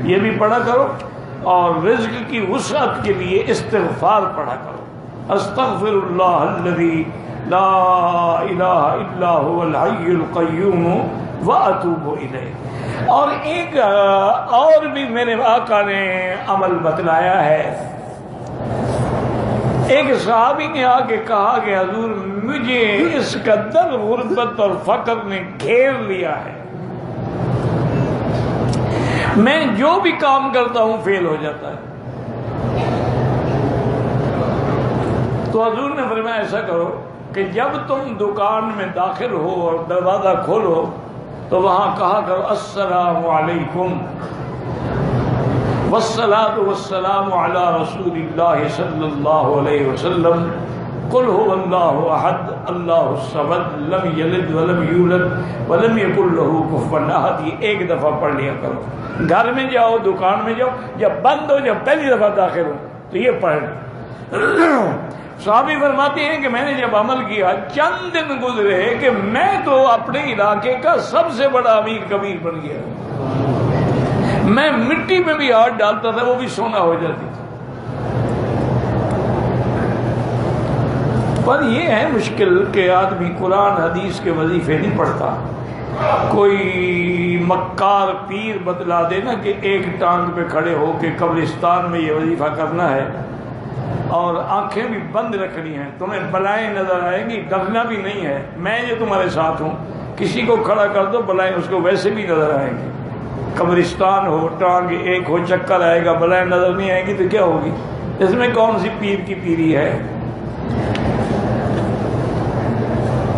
یہ بھی پڑھا کرو، اور رزق کی وسعت کے لیے استغفار پڑھا کرو، استغفر اللہ الذی لا الہ الا هو الحی القیوم واتوب الیہ۔ اور ایک اور بھی میرے آقا نے عمل بتلایا ہے۔ ایک صحابی نے آ کے کہا کہ حضور مجھے اس قدر غربت اور فقر نے گھیر لیا ہے، میں جو بھی کام کرتا ہوں فیل ہو جاتا ہے۔ تو حضور نے فرمایا ایسا کرو کہ جب تم دکان میں داخل ہو اور دروازہ کھولو تو وہاں کہا کرو السلام علیکم والصلاة والسلام علی رسول اللہ صلی اللہ علیہ وسلم، قل هو اللہ احد اللہ الصمد لم یلد ولم یولد ولم یکن له کفوا احد۔ یہ ایک دفعہ پڑھ لیا کرو، گھر میں جاؤ، دکان میں جاؤ، جب بند ہو، جب پہلی دفعہ داخل ہو تو یہ پڑھ لو۔ صحابی فرماتے ہیں کہ میں نے جب عمل کیا، چند دن گزرے کہ میں تو اپنے علاقے کا سب سے بڑا امیر کبیر بن گیا، میں مٹی میں بھی ہاتھ ڈالتا تھا وہ بھی سونا ہو جاتی تھی۔ پر یہ ہے مشکل کہ آدمی قرآن حدیث کے وظیفے نہیں پڑھتا۔ کوئی مکار پیر بتلا دے نا کہ ایک ٹانگ پہ کھڑے ہو کے قبرستان میں یہ وظیفہ کرنا ہے اور آنکھیں بھی بند رکھنی ہیں، تمہیں بلائیں نظر آئیں گی، ڈرنا بھی نہیں ہے، میں جو تمہارے ساتھ ہوں، کسی کو کھڑا کر دو بلائیں اس کو ویسے بھی نظر آئیں گی۔ قبرستان ہو، ٹانگ ایک ہو، چکر آئے گا، بلائیں نظر نہیں آئیں گی تو کیا ہوگی؟ اس میں کون سی پیر کی پیری ہے؟